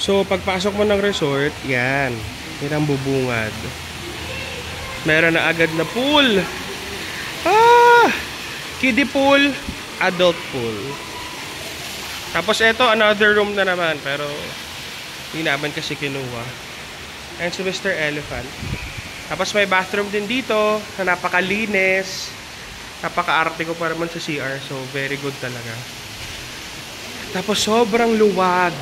So, pagpasok mo ng resort, yan. Yan ang bubungad. Meron na agad na pool. Kiddie pool, adult pool. Tapos ito, another room na naman. Pero, hindi naman kasi kinuha. And si Mr. Elephant. Tapos may bathroom din dito na napakalinis. Napaka-arte ko pa naman sa CR. So, very good talaga. Tapos sobrang luwag.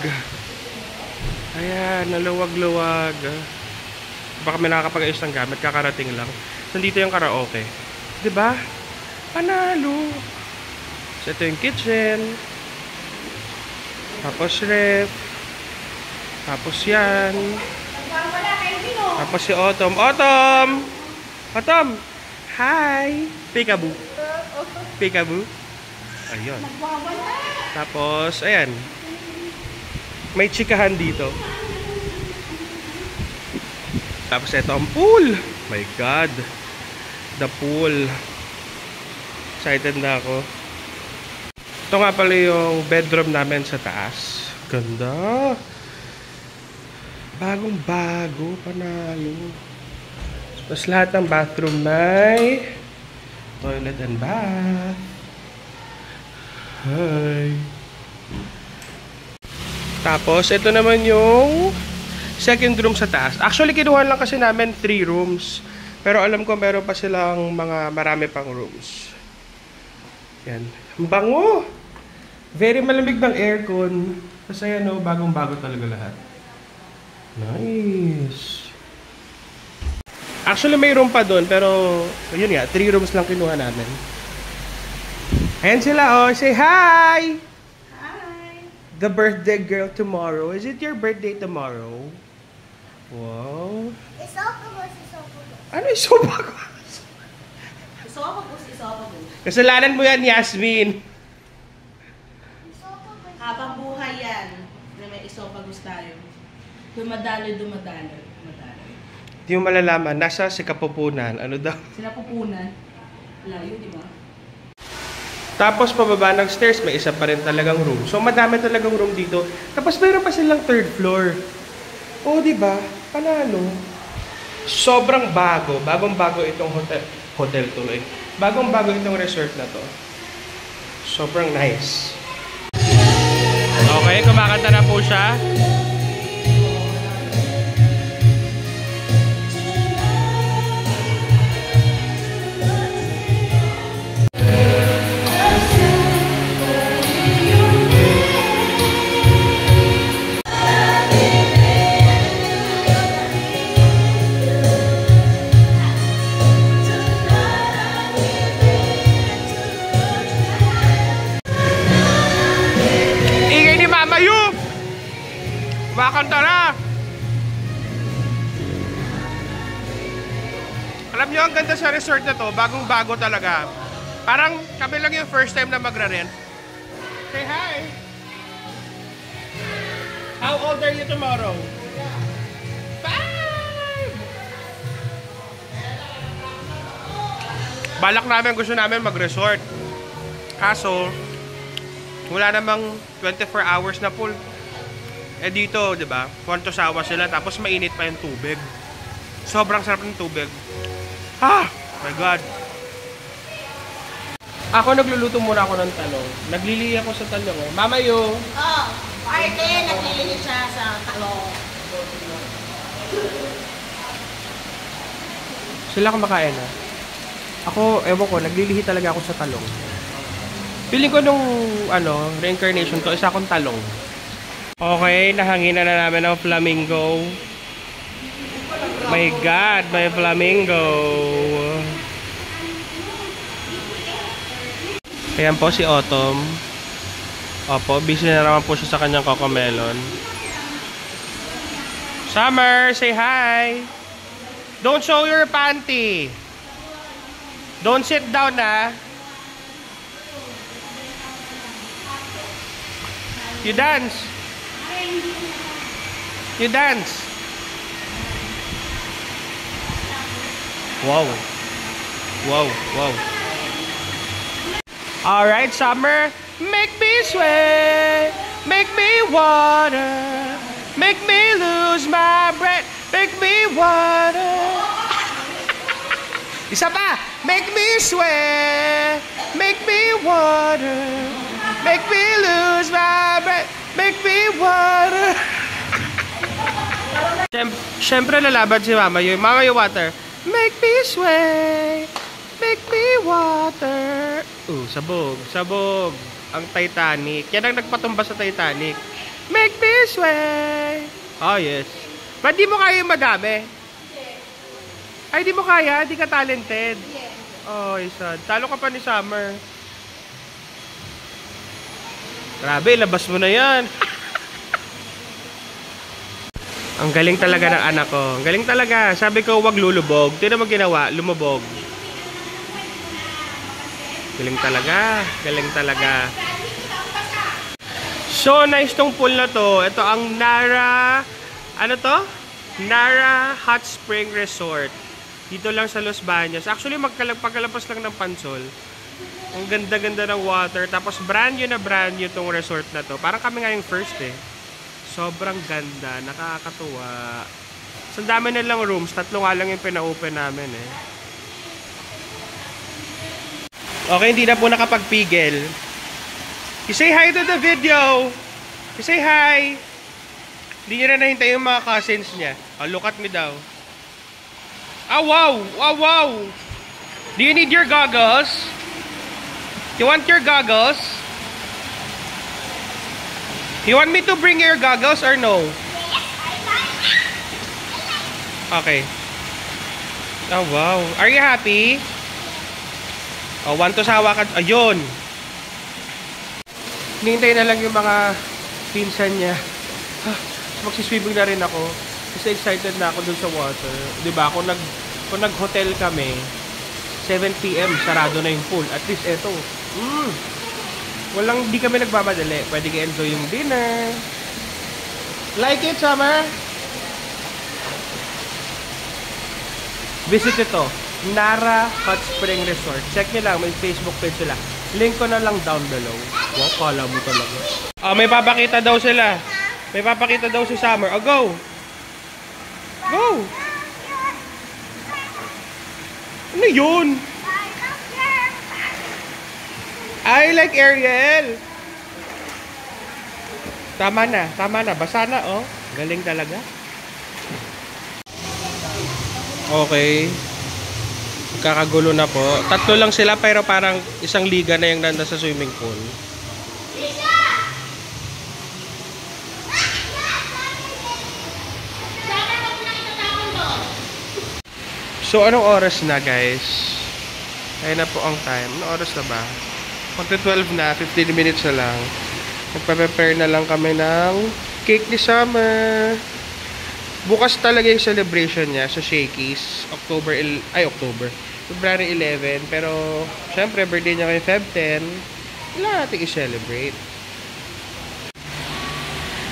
Ayan, naluwag-luwag. Baka may nakakapag-ayos ng gamit, kakarating lang. Nandito yung karaoke. Diba? Panalo. So, ito yung kitchen. Tapos ref. Tapos yan. Tapos si Autumn. Autumn! Autumn! Hi! Peekaboo. Peekaboo. Ayun. Tapos, ayan. May chikahan dito. Tapos ito ang pool. My God. The pool. Excited na ako. Ito nga pala yung bedroom namin sa taas. Ganda. Bagong bago. Panalo. Tapos lahat ng bathroom may toilet and bath. Hi. Tapos, ito naman yung second room sa taas. Actually, kinuha lang kasi namin 3 rooms. Pero alam ko meron pa silang mga marami pang rooms. Yan. Ang bango! Very malamig ng aircon. Kasi ayan o, bagong-bago talaga lahat. Nice! Actually, may room pa doon. Pero, yun nga, 3 rooms lang kinuha namin. Ayan sila oh. Say hi! The birthday girl tomorrow. Is it your birthday tomorrow? Wow. Esophagus, esophagus. Ano esophagus? Esophagus, esophagus. Kasalanan mo yan, Yasmin. Esophagus. Habang buhay yan, na may esophagus tayo. Dumadaloy. Hindi mo malalaman. Nasa si Kapupunan. Ano daw? Sinapupunan. Layo, di ba? Tapos pababa ng stairs, may isa pa rin talagang room. So madami talagang room dito. Tapos mayroon pa silang third floor. Oh, di ba? Panalo. Sobrang bago. Bagong-bago itong hotel tuloy. Bagong-bago itong resort na to. Sobrang nice. Okay, kumakanta na po siya. Kumakanta na! Alam nyo, ang ganda sa resort na to, bagong-bago talaga. Parang kami lang yung first time na magra-rent. Say hi! How old are you tomorrow? 5! Balak namin, gusto namin mag-resort. Kaso, wala namang 24 hours na pool. Eh dito, 'di ba? Kwanto sawa sila tapos mainit pa yung tubig. Sobrang sarap ng tubig. My God. Ako nagluluto muna ako ng talong. Naglilihi ako sa talong eh. Mama yo. Oh, parte naglilihi siya sa talong. Sila kumakain na. Ako, ewan ko, naglilihi talaga ako sa talong. Feeling ko nung reincarnation to, isa akong talong. Okay, nahanginan na namin ng flamingo. My God, may flamingo. Ayan po si Autumn. Opo, busy na naman po siya sa kanyang cocomelon. Summer, say hi. Don't show your panty. Don't sit down na. You dance. You dance. Wow. Wow, wow. Alright, Summer. Make me sweat. Make me water. Make me lose my breath. Make me water. Isa pa. Make me sweat. Make me water. Make me lose my breath. Make me water. Siyempre lalaban si Mama Yoy. Mama Yoy water. Make me sway. Make me water. Sabog. Sabog. Ang Titanic. Yan ang nagpatumba sa Titanic. Make me sway. Oh, yes. Ba't di mo kaya yung madami? Ay, di mo kaya? Di ka talented? Oh, isa. Talo ka pa ni Summer. Grabe, labas mo na yan. Ang galing talaga ng anak ko. Ang galing talaga. Sabi ko, wag lulubog. Tignan mo ginawa, lumubog. Galing talaga. Galing talaga. So, nice tong pool na to. Ito ang Nara... Ano to? Nara Hot Spring Resort. Dito lang sa Los Baños. Actually, pagkalapas lang ng Pansol. Ang ganda-ganda ng water. Tapos, brand new tong resort na to. Parang kami nga yung first eh. Sobrang ganda. Nakakatuwa. So, dami nilang rooms. 3 nga lang yung pina-open namin eh. Okay, hindi na po nakapagpigil. You say hi to the video. You say hi. Hindi niya na nahintay yung mga cousins niya. Oh, look at me daw. Ah, wow! Wow, wow! Do you need your goggles? You want your goggles? You want me to bring your goggles or no? Okay. Oh, wow. Are you happy? Oh, want to sawa ka. Ayun. Hinihintay na lang yung mga pinsan niya. Magsiswimming na rin ako. Kasi excited na ako dun sa water. Diba? Kung nag-hotel kami, 7 PM, sarado na yung pool. At least eto. Di kami nagmamadali. Pwede ka-enjoy yung dinner. Like it, Summer? Visit ito. Nara Hot Spring Resort. Check nyo lang. May Facebook page sila. Link ko na lang down below. Wow, kala mo talaga. May papakita daw sila. May papakita daw si Summer. Go! Go! Ano yun? I like Ariel. Tama na. Basa na, oh. Galing talaga. Okay. Kakagulo na po. 3 lang sila pero parang isang liga na yung nanda sa swimming pool. So, anong oras na, guys? Ayun na po ang time. Anong oras na ba? 12 na. 15 minutes na lang. Nagpa-prepare na lang kami ng cake ni Summer. Bukas talaga yung celebration niya sa Shakey's. February 11. Pero, syempre, birthday niya kay Feb 10. Kailangan natin i-celebrate.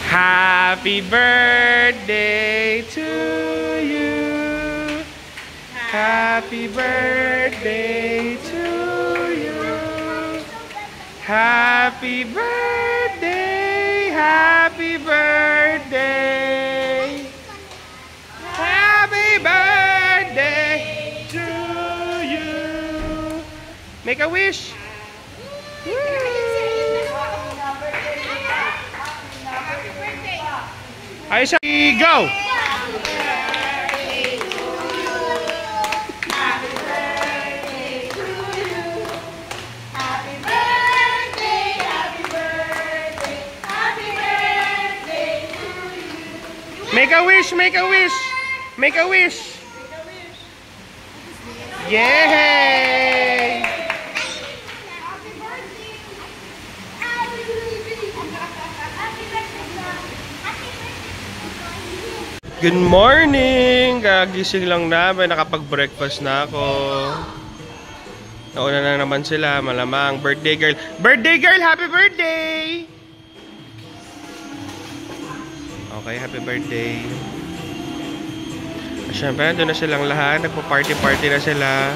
Happy birthday to you. Happy birthday to you. Happy birthday. Happy birthday. Happy birthday to you. Make a wish. Ayos, go. Make a wish, make a wish. Make a wish. Yay! Good morning! Kagising lang namin, nakapag-breakfast na ako. Nauna na naman sila, malamang. Birthday girl. Birthday girl, happy birthday! Okay, happy birthday. Siyempre, nandun na silang lahat. Nagpo-party-party na sila.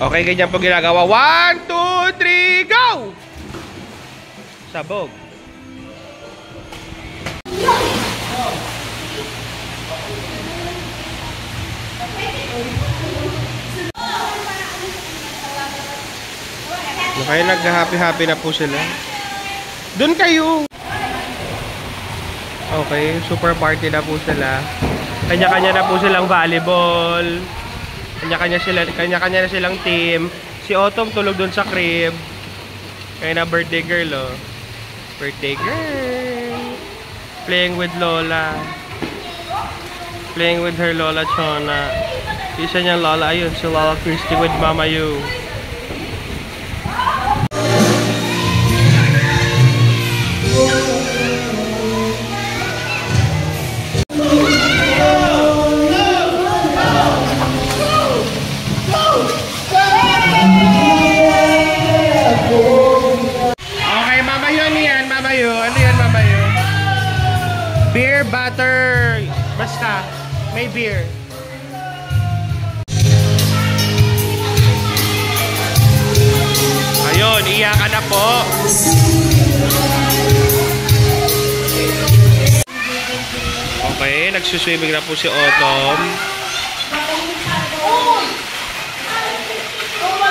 Okay, ganyan po ginagawa. 1, 2, 3, go! Sabog. Okay, nag-happy-happy na po sila. Doon kayo! Okay, super party na po sila. Kanya-kanya na po silang volleyball. Kanya-kanya na silang team. Si Autumn tulog doon sa crib. Kaya na birthday girl, oh. Birthday girl. Playing with Lola. Playing with her Lola Chona. Isa niyang Lola, ayun, si Lola Christy with Mama Yu. Okay, Mama Yu, ano yan, Mama Yu? Ano yan, Mama Yu? Beer, butter, basta, may beer. Ayun, iyakan na po. Okay, nagsuswimming na po si Autumn.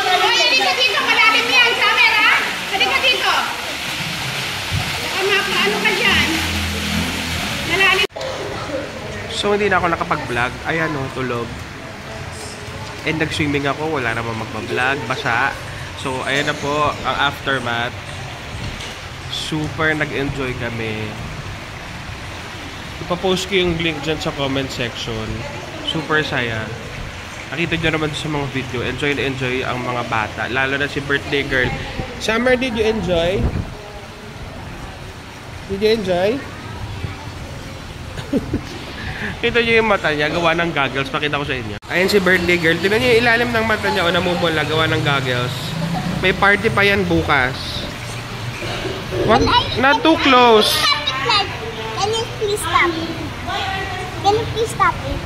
Hoy, halika dito. Malalim yan. Summer, ha? Halika dito. Baka ano ka dyan. Malalim. So, hindi na ako nakapag-vlog. Ayan o, tulog. And nag-swimming ako. Wala namang magpa-vlog. Basa. So, ayan na po ang aftermath. Super nag-enjoy kami. Ipapost ko yung link dyan sa comment section. Super saya. Nakita nyo naman sa mga video. Enjoy na enjoy ang mga bata. Lalo na si birthday girl. Summer, did you enjoy? Did you enjoy? Kita nyo yung mata niya. Gawa ng goggles. Pakita ko sa inyo. Ayan si birthday girl. Tignan nyo yung ilalim ng mata niya. O namumula. Gawa ng goggles. May party pa yan bukas. What? Not too close. Can you please stop? Can you please stop it?